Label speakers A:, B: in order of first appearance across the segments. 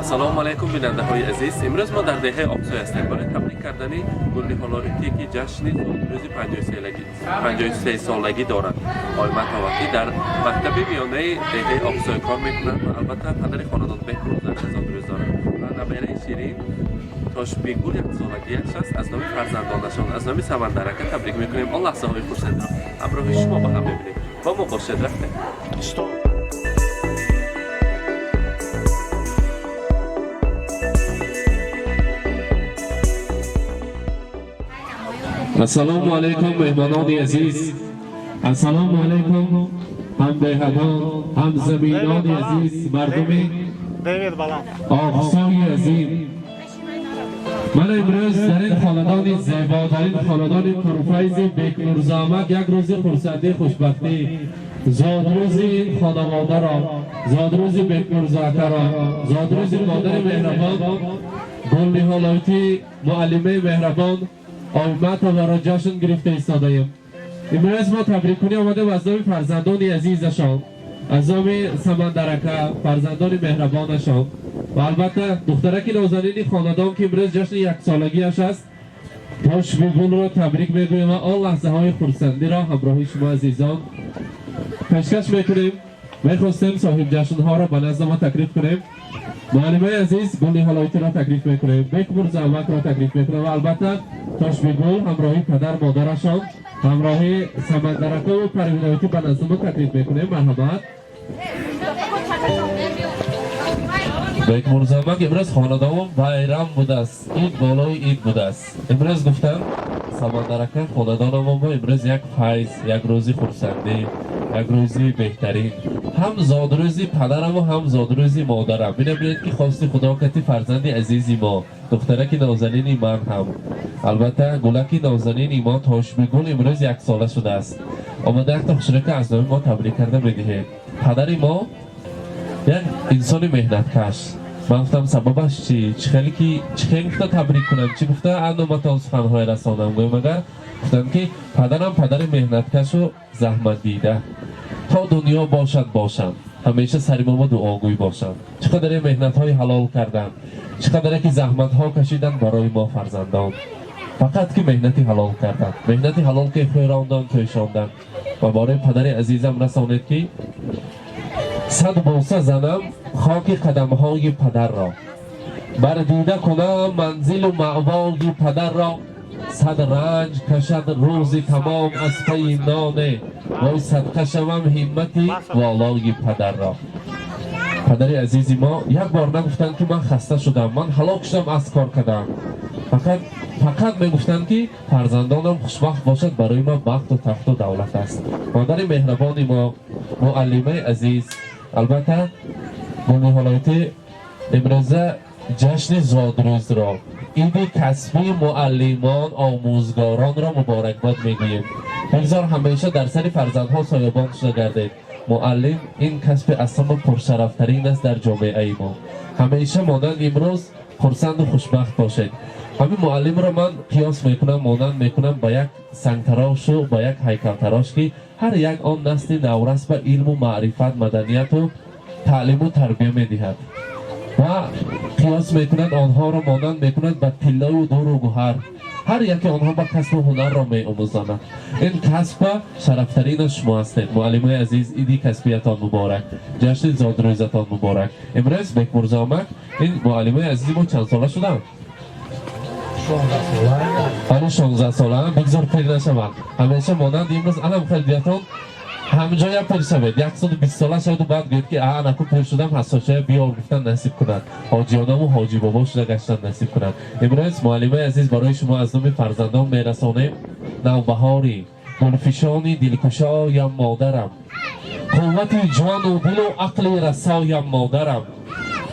A: سلام علیکم بیننده های عزیز. امروز ما در دهه آبسوی هستیم برای تبریک کردن گل‌نهالاتی که جشن روز 53 سالگی دارند. آقای متوقی در مکتب میانه دهه آبسوی کار میکنند و البته پدر خاندان بهروز روز دارند و نبیره شیرین تاشبیگول یک سالگیش است. از نام فرزندانشان از نام سمندرکه تبریک میکنیم. الله لحظه های خورسنده را همراه شما با هم ببینیم. با ما باشید. رفتیم.
B: السلام علیکم مهمانان عزیز. السلام علیکم هم بهدان هم زمینان عزیز، مردم آقسای عظیم. من امروز در این خاندان زیبا، در این خاندان پرفیض بیک‌نورزآمد یک روز خرسندی خوشبختی زادروز این خانواده را، زادروز بیک‌نورزاکه را، زادروز مادر مهربان گل‌نهالاتی معلمه مهربان آمد و را جشن گرفته ایستاده ایم. امروز ما تبریک کنی آمدیم از نام فرزندان عزیزشان، از نام سمندرکه فرزندان مهربانشان و البته دخترک نازنین خاندان که امروز جشن یک سالگیش است. تاشبیگول را تبریک میگویم و آن لحظه های خرسندی را همراه شما عزیزان پیشکش میکنیم. میخواستیم صاحب جشن ها را به نزد ما تکلیف کنیم. معلمه عزیز گل‌نهالاتی را تکلیف میکنیم، بیک‌نورزآمد را تکلیف میکنیم و البته تاشبیگول همراهی پدر مادرشان، همراهی سمندرکه و پروینایتی به نزد ما تکلیف میکنیم. مرحمت. بیک‌نورزآمد امروز خاندان بایرام بوده است، این بالای این بوده است. امروز گفتم سمندرکه خاندان ما امروز یک فیض، یک روزی خرسندی، یک روزی بهترین، هم زادروزی پدرم و هم زادروزی مادرم. ببینید که خواستی خدا کتی فرزندی عزیزی ما، دخترک نازنینی من هم، البته گلکی نازنینی ما تاشبیگول امروز یک ساله شده است. آمده یک تا خوشرک از نام ما تبریک کرده میدهید. پدری ما یک انسان مهنتکش. من گفتم سببش چی؟ چه خیلی گفته تبریک کنم؟ چی گفته؟ اندامتان سخنهای رسانم گویم اگر گفتم که پدرم پدر مهنتکش و زحمت دیده، تا دنیا باشم همیشه سر ما دعاگوی باشم. چقدر مهنت های حلال کردن، چقدر که زحمت ها کشیدن برای ما فرزندان، فقط که مهنتی حلال کردن، مهنتی حلال که خویراندن تویشاندن و برای پدر عزیزم رسانید که صد بوسه زنم خاک قدم های پدر را، بردیده کنم منزل و مأوای پدر را، صد رنج کشد روزی تمام از پی نانه، وای صدقه شوم همتی والای پدر را. پدر عزیزی ما یک بار نگفتند که من خسته شدم، من هلاک شدم از کار کردم، فقط میگفتند که فرزندانم خوشبخت باشد، برای ما بخت و تخت و دولت است. مادر مهربانی ما معلمه عزیز، البته گل‌نهالاتی امروزه جشن زادروز را، عید کسبی معلمان آموزگاران را مبارکباد میگوییم. بگذار همیشه در سر فرزندها سایبان شده گردید. معلم این کسب اصلا پرشرفترین است در جامعه ما. همیشه مانند امروز خرسند و خوشبخت باشید. همین معلم را من قیاس میکنم، مانند میکنم با یک سنگتراش و با یک هیکلتراش که هر یک آن نسل نورس به علم و معرفت، مدنیت و تعلیم و تربیه میدهد و قیاس میکنند آنها را مانند میکنند به طلا و دور و گوهر. هر یکی آنها با کسب و هنر را می‌آموزاند. این کسب شرفترین شما هستید. معلمای عزیز، ایدی کسبیتان مبارک، جشن زادروزتان مبارک. امروز بیک‌نورزآمد این معلمای عزیز ما چند ساله شدن؟ 16 ساله. بگذار پیر نشوند. همیشه مانند امروز علم خیلیتان همجا یک پیر شوید، 120 ساله شد و بعد گوید که نکو پیر شدم حساشه بیار گفتن نصیب کنند، حاجیانم و حاجی بابا شده گشتن نصیب کنند. امروز معلمه عزیز برای شما از نام فرزندان میرسانیم نوبهاری، گلفشانی دلکشایم مادرم، قوت جان و دل و عقل رسایم مادرم،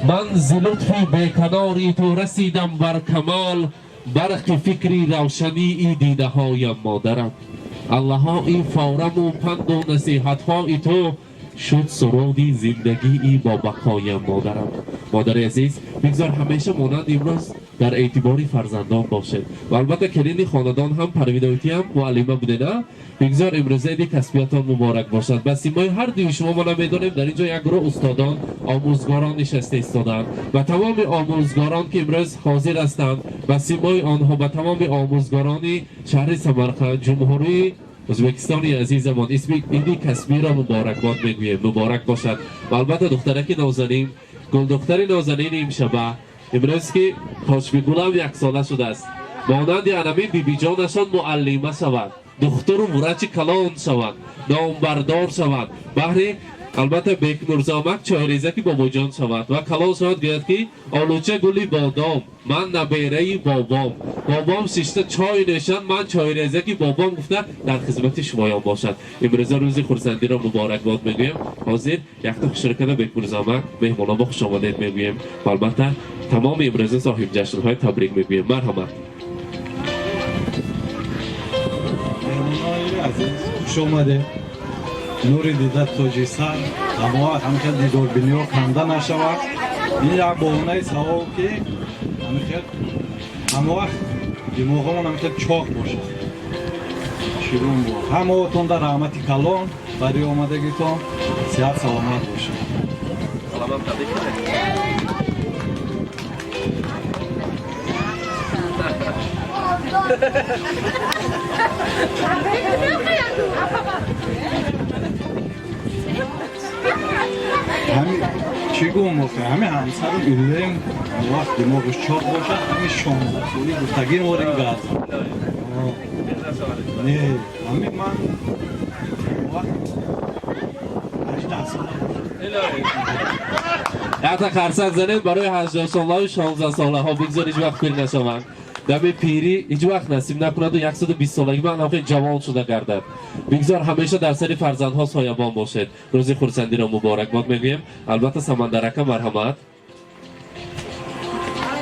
B: من ز لطف بیکناری تو رسیدم بر کمال، برق فکری روشنی ای دیده هایم مادرم. الله ها این فورم و پند و نصیحت های تو شد سرود زندگی با بقایم مادرم. مادر عزیز بگذار همیشه مانند امروز در اعتبار فرزندان باشد و البته کلین خاندان هم پرویدایتی هم معلمه بوده نه. بگذار امروز عید کسبیتان مبارک باشد. به سیمای هر دوی شما ما میدانیم در اینجا یک گروه استادان آموزگاران نشسته ایستادند و تمام آموزگاران که امروز حاضر هستند و سیمای آنها به تمام آموزگاران شهر سمرقند جمهوری ازبکستانی عزیزمان اسم ایدی کسبی را مبارکباد میگویم. مبارک باشد. و البته دخترک نازنین گل دختر نازنین امشبه امروز که خوشبی گلم 1 ساله شده است مانند انمی بیبی جانشان معلمه شود دختر و مرچ کلان شود نامبردار شود بهری البته بیک نورزامک چایریزه که بابا جان شود و کلان شود گوید که آلوچه گلی بادام من نبیره بابام بابام شیشته چای نشان من چایریزه که بابام گفته در خدمت شمایان باشد. امروز روز خورسندی را مبارکباد میگویم. حاضر یک تا شرکت بیک نورزامک مهمانان با خوش آمدید میگویم و البته تمام امروز صاحب جشن‌های تبریک میگویم. مرحمت.
C: عزیز خوش آمده. نوری دیده تاجی سر اما همیشه دیدار بینی و کنده نشود. این یک بهانه ثواب که همیشه همه وقت دماغمون همیشه چاق باشد شیرون بود. همه تون در رحمت کلان برای آمدگیتون صحت سلامت باشد.
A: سلام تبریک
C: همین چی گم بکنه همین همسر رو بیلیم وقت دماغش چاق باشد همین 16 سالی گفتگی نوریم گرد نه همین من وقت 18 ساله
B: حتی خرسک زنید برای 18 ساله و 16 ساله ها بگذار هیچ وقت پیر نشوند. دم پیری هیچ وقت نصیب نکند و 120 سالگی من هم جوان شده گردد. بگذار همیشه در سر فرزندها سایبان باشد. روز خورسندی را مبارکباد میگویم. البته سمندرک مرحمت.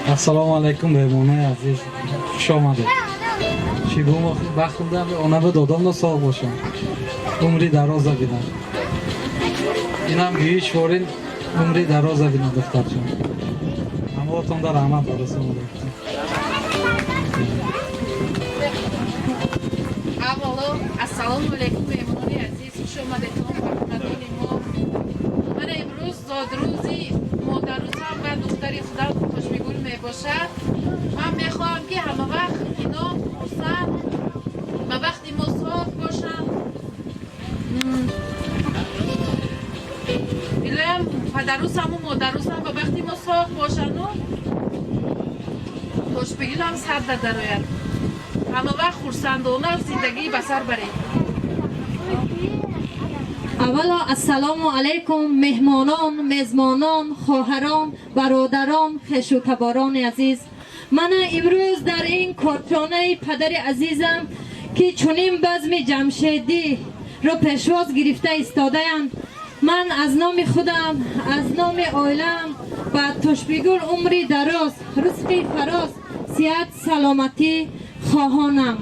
D: السلام علیکم مهمانای عزیز خوش آمدید. چیگم بخوندم اونا به دادم سال باشم عمری دراز بینم این هم گیش فورین عمری دراز بینم دختر جان اما تون در رحمت برسیم
E: Avvalo, assalomu alaykum mehmononi aziz, xush omadedton barxadoni mo. Mana imroz zodruzi modaruzam va духтари худам хушбигул мебошад. Ман мехоҳам ки ҳама вақт ино хурсанд ва вақти мо соф бошанд. Илоям падарусаму модарусам ва вақти мо соф бошанду хушбигулам сарда дарояд. همه وقت خورسندانه زندگی بسر برید.
F: اولا السلام علیکم مهمانان، میزبانان، خواهران، برادران، خویش و تباران عزیز. من امروز در این کارخانه پدر عزیزم که چنین بزم جمشیدی را پیشواز گرفته ایستاده‌اند. من از نام خودم، از نام عائله‌ام و تشبیگور عمری دراز، رزقی فراز، صحت سلامتی خواهانم.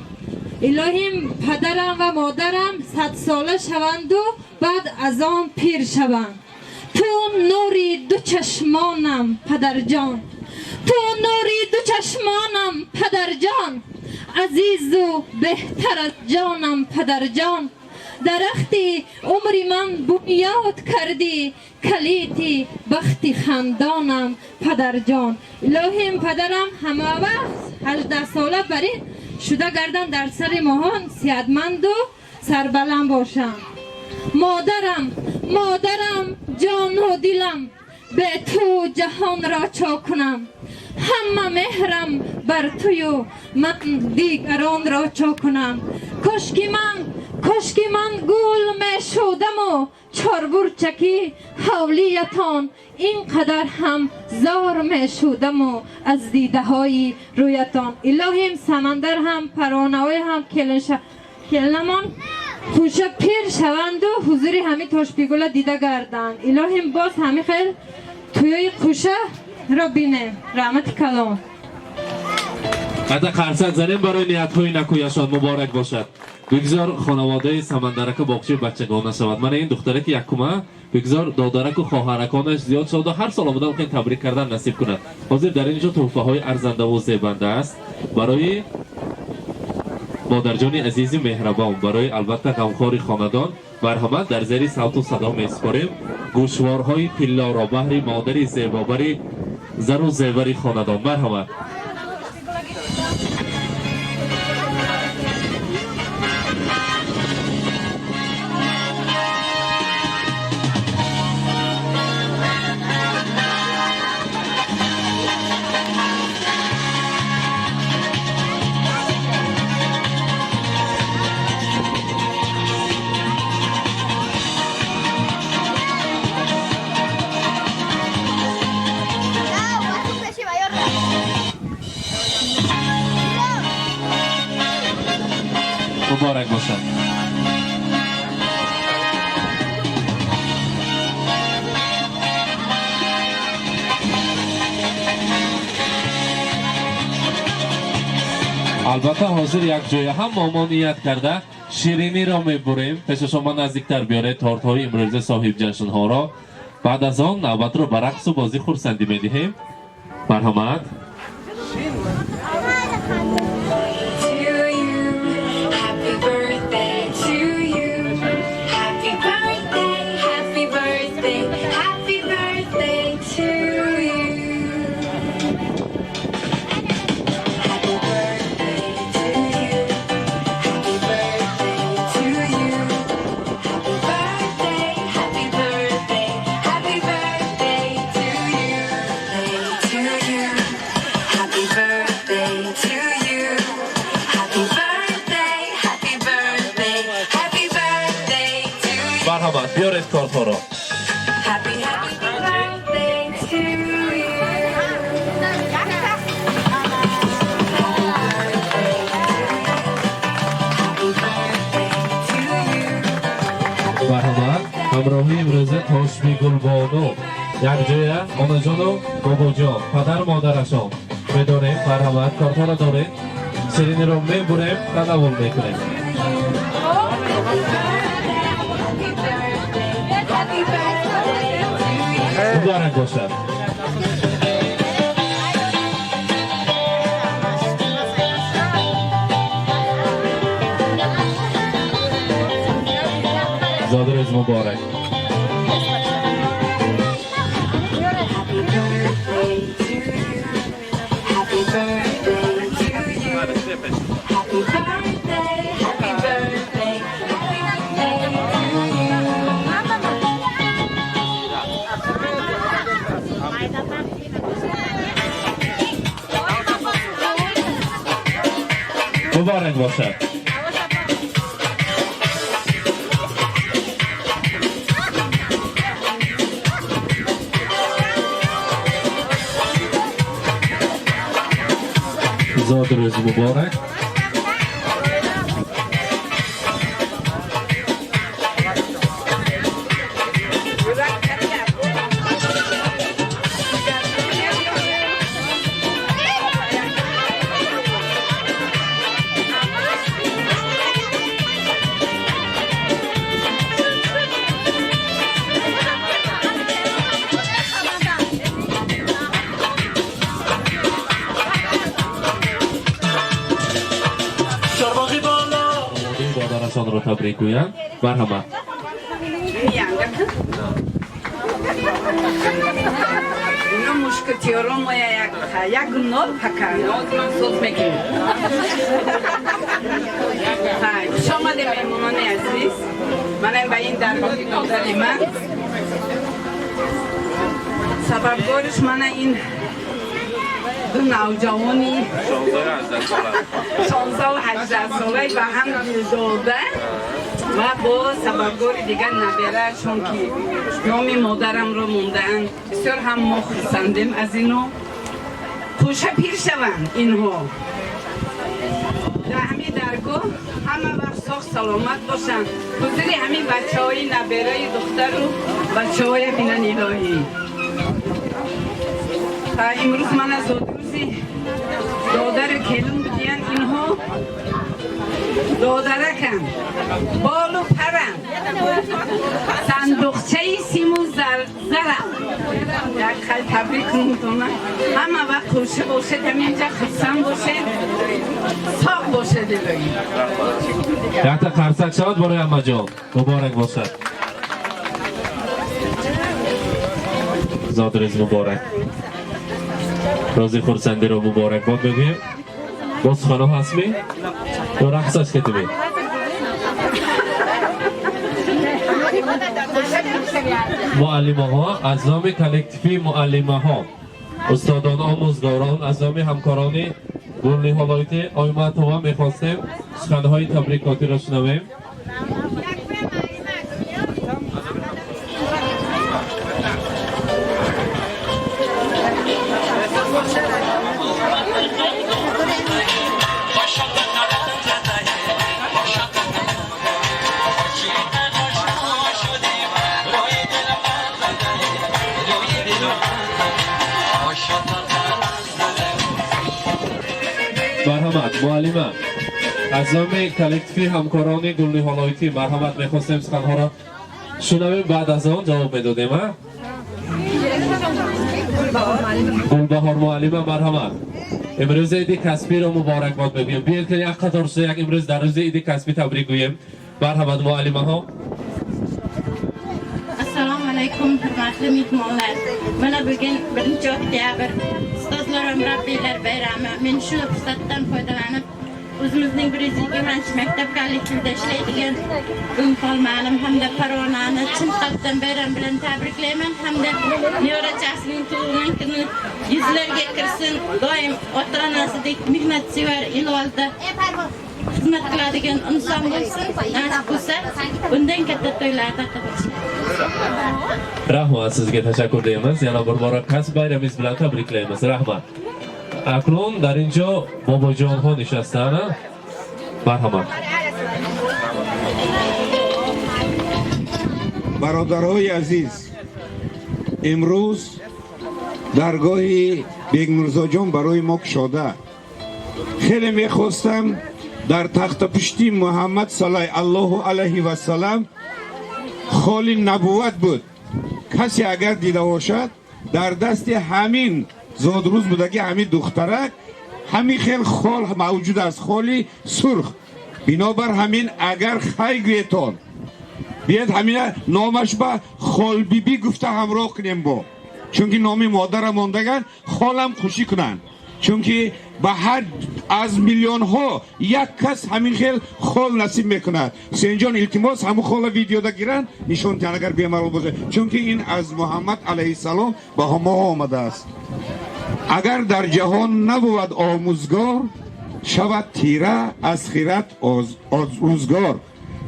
F: الهیم پدرم و مادرم 100 ساله شوند و بعد از آن پیر شوند. تو نوری دو چشمانم پدر جان، تو نوری دو چشمانم پدر جان، عزیز و بهتر از جانم پدر جان. درختی عمری من بنیاد کردی، کلیدی بختی خندانم پدر جان. الهیم پدرم همه وقت 18 ساله برید شده گردن در سر ماهان صحتمند و سربلند باشم. مادرم جان و دلم به تو جهان را چا کنم. همه مهرم بر توی و من دیگران را چا کنم. کاشکی من گل می شدم و چاربرچکی حولیتان اینقدر هم زار می شدم و از دیده های رویتان. الهیم سمندر هم پرانوی هم کلنمان خوشه پیر شوند و حضور همی تشبیگل دیده گردند. الهیم باز همی خیل توی خوشه را بینه. رحمت کلام.
B: حتی خرسک زنیم برای نیت های نکویشان مبارک باشد. بگذار خانواده سمندرک باغچه بچگانه شود. من این دختره که یکمه بگذار دادرک و خواهرکانش زیاد شد و هر سال آمدن که تبریک کردن نصیب کند. حاضر در اینجا تحفه های ارزنده و زیبنده است برای مادرجان عزیز مهربان، برای البته غمخوار خاندان. مرحمت در زیر صوت و صدا میسپاریم گوشوارهای طلا را بهر مادر زیباوری زر و زیور خاندان. مرحمت. مبارک باشد. البته حاضر یک جای هم مامانیت کرده شیرینی را میبریم. پیش شما نزدیکتر بیاره تارت های امروزه صاحب جشن ها را. بعد از آن نوبت رو به رقص و بازی خورسندی میدهیم. مرحمت. مرحبا بیارید کارت ها را. مرحبا همراهی امروزه تاشمی گلبانو یک جایه آنا جان و بابا جان پدر مادرشان میداریم. مرحبا کارت ها را دارید. شیرینی را میبریم تناول میکنیم. مبارک باشد. زاده روز مبارک. مبارک باشد. زاد روز مبارک. دادرشان را تبریک گویم. مرحبا.
G: اینا مشکتیارا ما یک نال پکن صوت میکنیم. خوش آمده مهمانان عزیز. من به این درگاه دادن من سببگارش من این دو نوجوانی 16 و 18 ساله به هم دل داده و با سببگار دیگر نبیرهشون که نام مادرم را موندن. بسیار هم ما خرسندیم از اینو. خوشه پیر شوند اینها در همین درگاه همه وقت ساخت سلامت باشن. حضوری همین بچه های نبیره دختر و بچه های بینن الهی. امروز من از روزی دادر کلون بودین اینها دادرکم بال و پرم صندوقچه سیم و زرم یک خیلی تبریک میکنم همه وقت خوشه باشه اینجا خرسن باشه ساق باشه دلایی
B: یک تا قرصک شد برای امه جان مبارک باشد زادرز مبارک روزی خورسندی رو مبارک باد بگویم باز خانه هستمی؟ تو رقصش کتیمی؟ معلمه ها از نام کلکتیفی معلمه ها استادان آموزگاران از نام همکارانی گل نهالایتی آیمت و میخواستیم سخنه های تبریکاتی را شنویم مرحمت معلمه از نام کلکتیفی همکاران گل نهالایتی مرحمت میخواستیم سخنها را شنویم بعد از آن جواب میدادیم گلبهار معلمه مرحمت امروز عید کسبی را مبارک باد بگویم بیاید که یک قطار یک امروز در روز عید کسبی تبریک گوییم مرحمت معلمه ها
H: Assalomu alaykum hurmatli mehmonlar. Mana bugun birinchi oktyabr ustozlar va murabbiylar bayrami. Men shu fursatdan foydalanib o'zimizning 120 maktab kollektivida ishlaydigan Gulxol ma'lim hamda Parvonani chin qalbdan bayram bilan tabriklayman hamda nevarachasining tug'ilgan kuni yuzlarga kirsin. Doim ota-onasidek mehnatsevar ilolda xizmat qiladigan inson bo'lsin. Nasib bo'lsa bundan katta to'ylarda qilsin.
B: rahmat sizga tashakkur deymiz yana bir bora kasb bayramingiz bilan tabriklaymiz rahmat akron در اینجا باباجان ها نشستن مرحمت
I: برادرای عزیز امروز درگاه بیگ مرزا جان برای ما گشاده خیلی میخواستم در تخت پشتی محمد صلی الله علیه و سلم خالی نبوت بود کسی اگر دیده باشد در دست همین زادروز بودگی همین دخترک همین خیل خال موجود است خالی سرخ بنابر همین اگر خیلیتان بیاد همین نامش با خال بیبی گفته همراه کنیم با چونکه نامی مادر ماندگان خالم خوشی کنن چونکه به هر از میلیون ها یک کس همین خیل خال نصیب میکند حسین جان التماس همون خال ویدیو دا گیرن نشون تن اگر بیمار باشه چونکه این از محمد علیه السلام به ما آمده است اگر در جهان نبود آموزگار شود تیره از خیرت روزگار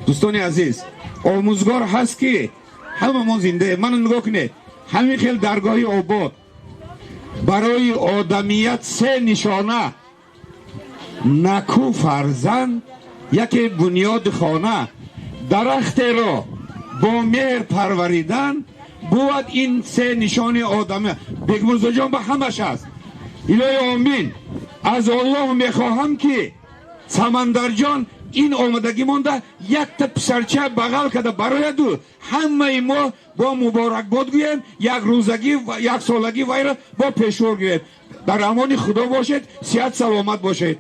I: دوستان عزیز آموزگار هست که همه ما زنده من نگاه کنید همین خیل درگاهی آباد برای آدمیت سه نشانه نکو فرزند یکی بنیاد خانه درخت را با مهر پروریدن بود این سه نشان آدمه بیگ مرزا جان به همش هست الهی آمین از الله میخواهم که سمندر جان این آمدگی مونده یک تا پسرچه بغل کده برای دو همه ما با مبارک باد گویم یک روزگی و یک سالگی وی را با پیشور گویم در امان خدا باشید صحت سلامت باشید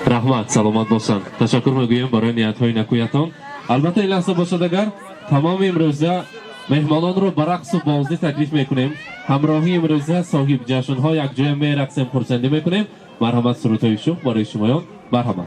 B: رحمت سلامت باشند تشکر میگویم برای نیت های نکویتان البته این لحظه باشد اگر تمام امروزه مهمانان رو به رقص و بازی تکلیف میکنیم همراهی امروزه صاحب جشن ها یک جای میرقصیم خرسندی میکنیم مرحمت سرودهای شوق برای شمایان مرحمت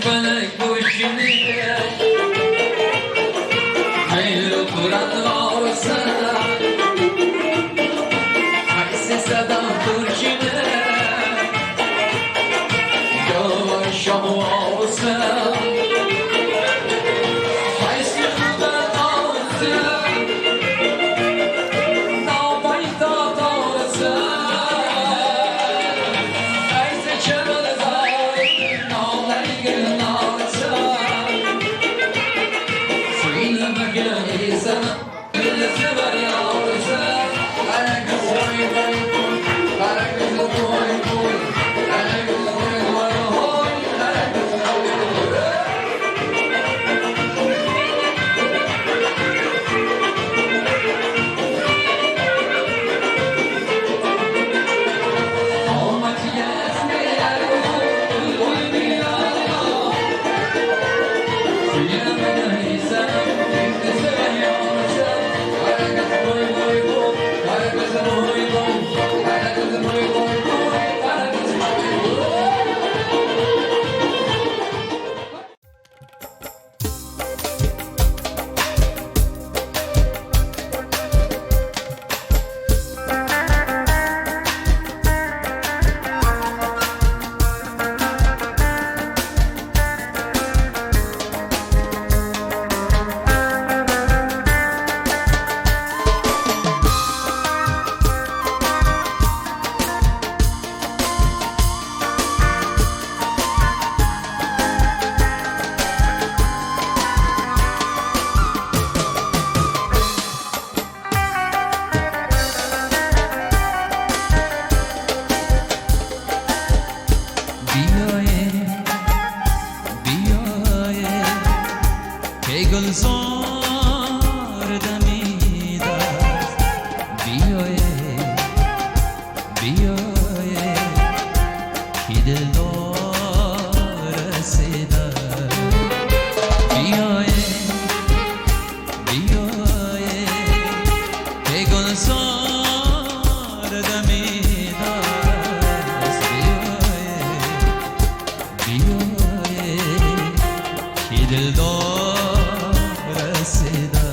J: felek boşunu hayır kuran varsa haysi sadam kurşunu yavaş olsa haysi kuran olsa nabayta olsa haysi çamal zay nalay gel olsa suyla bagay sana gülse var ya olsa ayak boy boy ayak boy boy ayak boy boy ayak گلزار دمیده است بیایه کی دلدار رسیده بیایه کی گلزار دمیده است بیایه کی دلدار رسیده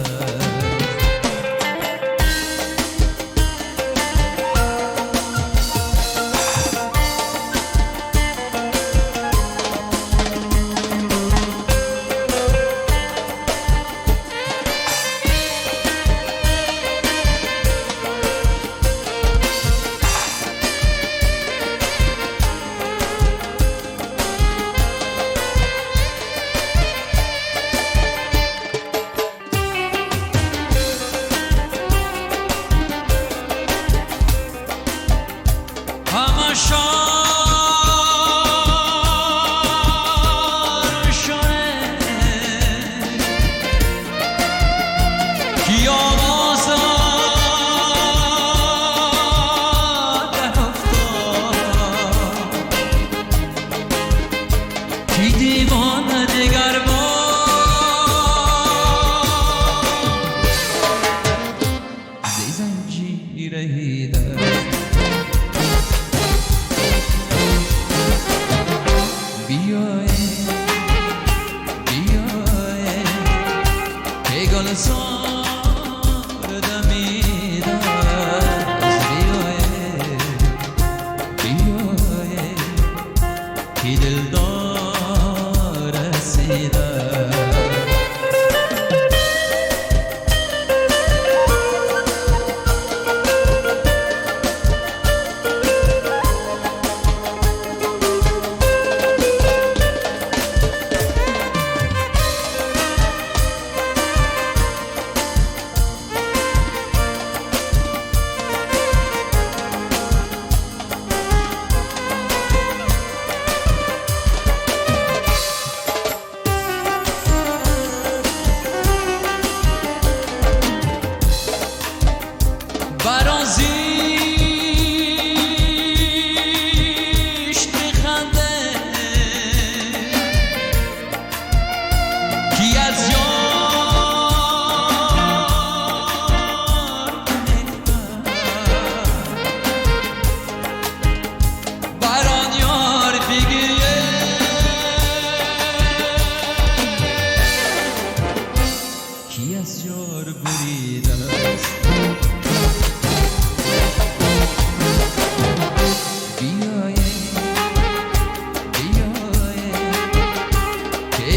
J: ki dildar رسیده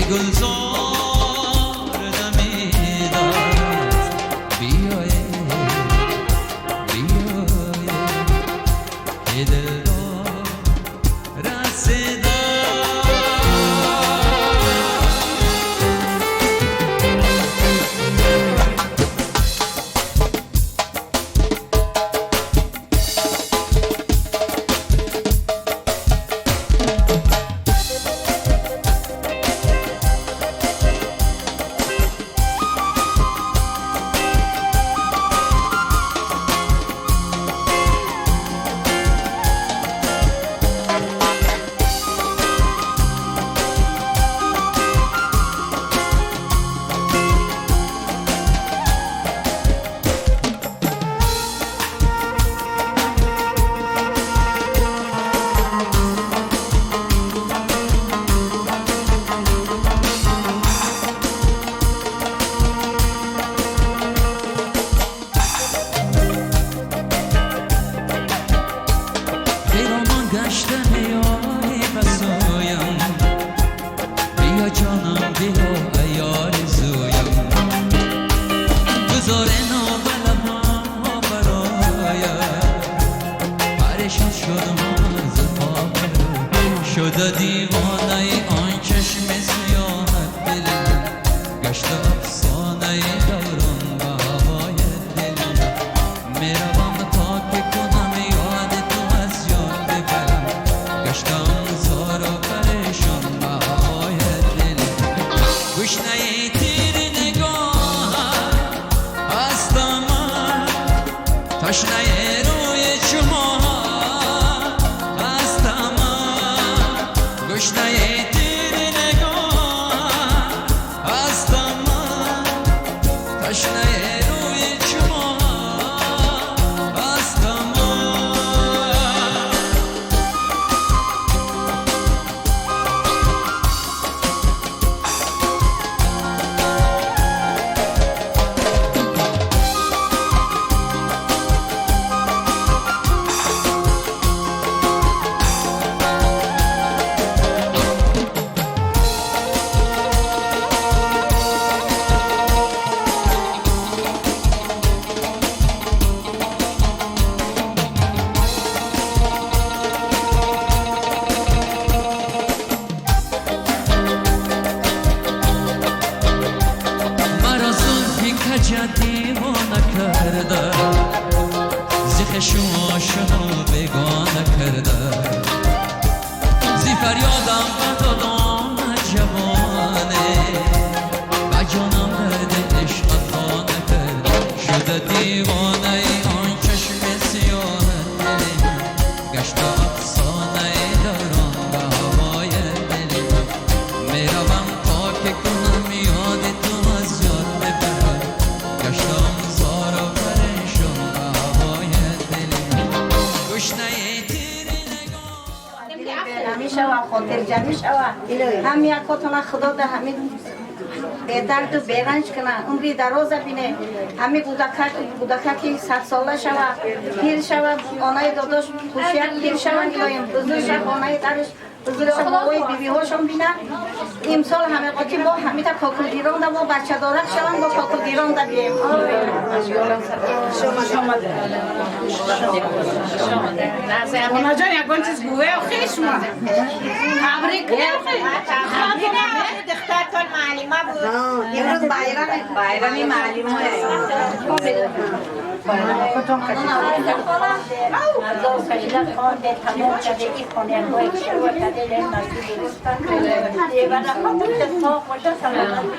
J: گلزار دمیده است بیاید بیاید که دلدار رسیده شده دیوانه آن چشم سیاه دل گشت افسانه دوران به هوای دل میروم تا که کنم یاد تو از یاد برم گشتم زار و پریشان به هوای دل گشنه تیر نگاه هستم من تشنه روی چماه گشنه تیر نگاه هستم من تشنه روی چماه هستم من دیوانه کرده زی خشم آشنا بگانه کرده زی فریادم و دادم جوانه و جانم درد عشق خانه کرده شده دیوانه آن چشم سیاه دل گشت افسانه دوران به هوای دل میروم تا که کنم یاد تو از یاد ببرم گشتم زار و پریشان به هوای دل گشنه تیر نگاه
K: همیشه و خاطر جمعی شوه هم یکاتون خدا ده همین به درد و بیرنج کنه عمری دراز بینه همین بودککی 100 ساله شوه پیر شوه آنای داداش خوشیت پیر شوه بیایم بزرگ شوه آنای درش بزرگ شوه بابای بیبی هاشون بینه امسال همه قاطی با همیتا کاکل دیران ده با بچه دارک شون با کاکل دیران ده بیم
G: اونا جان یکان چیز گوه و خیش ما تبریک
K: دخترتون معلمه بود امروز بایرمی معلمه کجا از آن سجده خانده تمام کرده این خانه باید شروع کرده لین نصیب درستان دیگر خانده اتفاق باشه سلام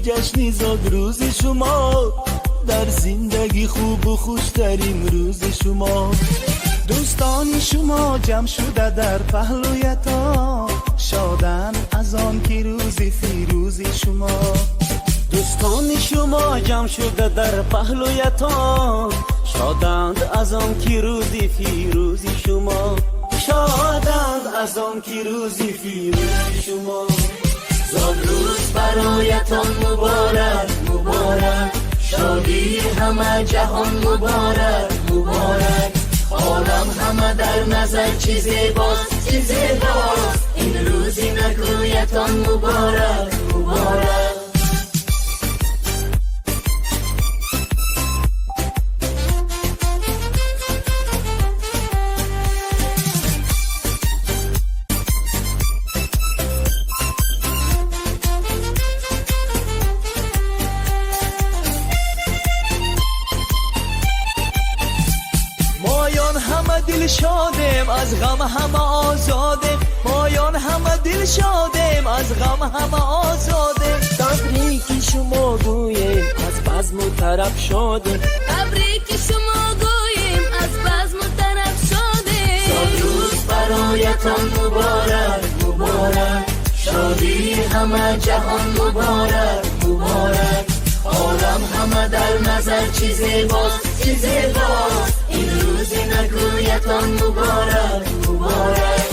L: جشنی زاد روز شما در زندگی خوب و خوشترین روز شما. دوستان شما جمع شده در پهلویتان، شادن از آن که روز فیروز شما. دوستان شما جمع شده در پهلویتان، شادند از آن که روز فیروز شما. شادند از آن که روز فیروز شما. زاد روز برایتان مبارک مبارک، شادی همه جهان مبارک مبارک. عالم همه در نظر چه زیباست چه زیباست، این روزی نگویتان مبارک مبارک. دل شادیم از غم همه آزادیم، مایان همه دل شادیم از غم همه آزادیم. تبریک شما گوییم از بزم و طرب شادیم،
M: تبریک شما گوییم از بزم و طرب شادیم.
L: صد روز برایتان مبارک مبارک، شادی همه جهان مبارک مبارک. عالم همه در نظر چه زیباست چه زیباست، این روزی نگویتان مبارک مبارک.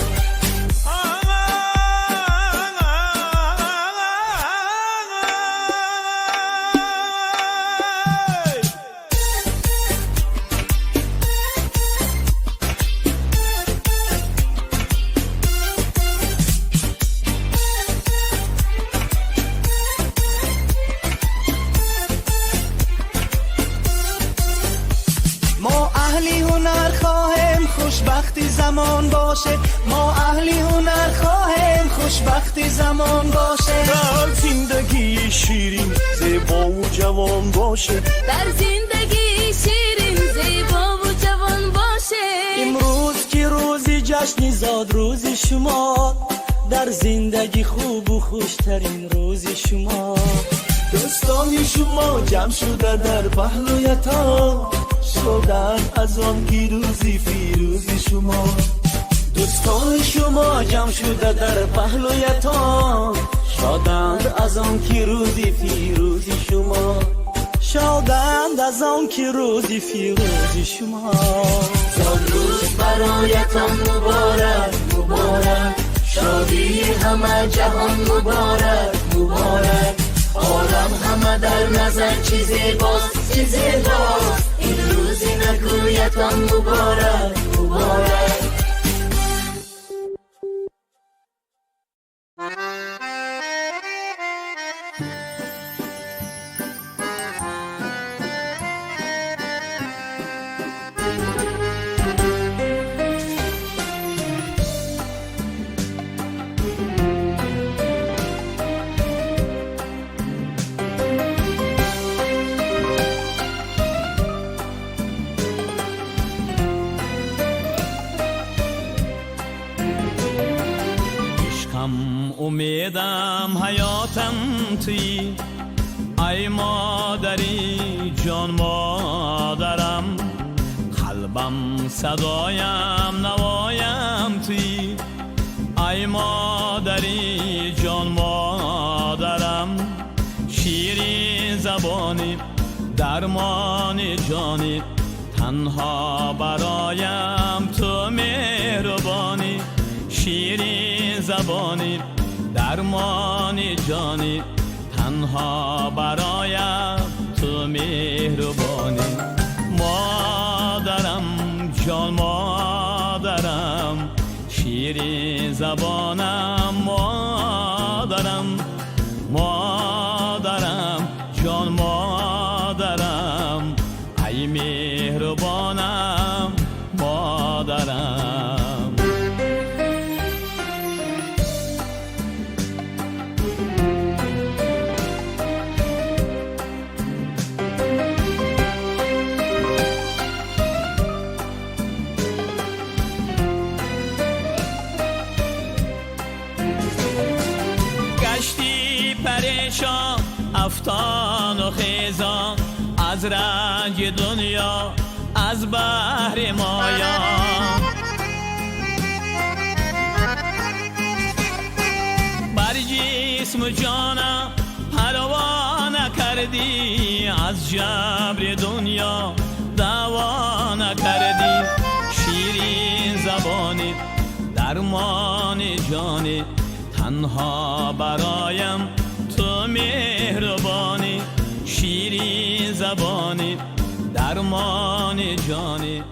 L: خوشبختی زمان باشه، ما اهلی هنر خواهیم خوشبختی زمان باشه. در زندگی شیرین زیبا و جوان باشه،
M: در زندگی شیرین زیبا و جوان باشه.
L: امروز که روزی جشن زاد روز شما، در زندگی خوب و خوشترین روز شما. دوستان شما جمع شده در پهلویتان، شدن از آن که روزی فیروز شما. دوستان شما جمع شده در پهلویتان، شادند از آن که روزی فیروز شما. شادند از آن که روزی فیروز شما. زاد روز برایتان مبارک مبارک، شادی همه جهان مبارک مبارک. عالم همه در نظر چه زیباست چه زیباست، این روزی نگویتان مبارک مبارک.
N: امیدم حیاتم توی، ای مادری جان مادرم. قلبم صدایم نوایم توی، ای مادری جان مادرم. شیرین زبانی درمان جانی، تنها برایم تو مهربانی. شیرین زبانی درمان جانی، تنها برایم تو مهربانی. مادرم جان مادرم، شیرین زبانم مادرم. مادرم جان مادرم، ای مهربانم مادرم. پریشان افتان و خیزان، از از رنج دنیا از بحر مایان بر جسم جانم پروا نکردی از جبر دنیا دوا نکردی شیرین زبانی درمان جانی تنها برایم تو مهربانی شیرین زبانی درمان جانی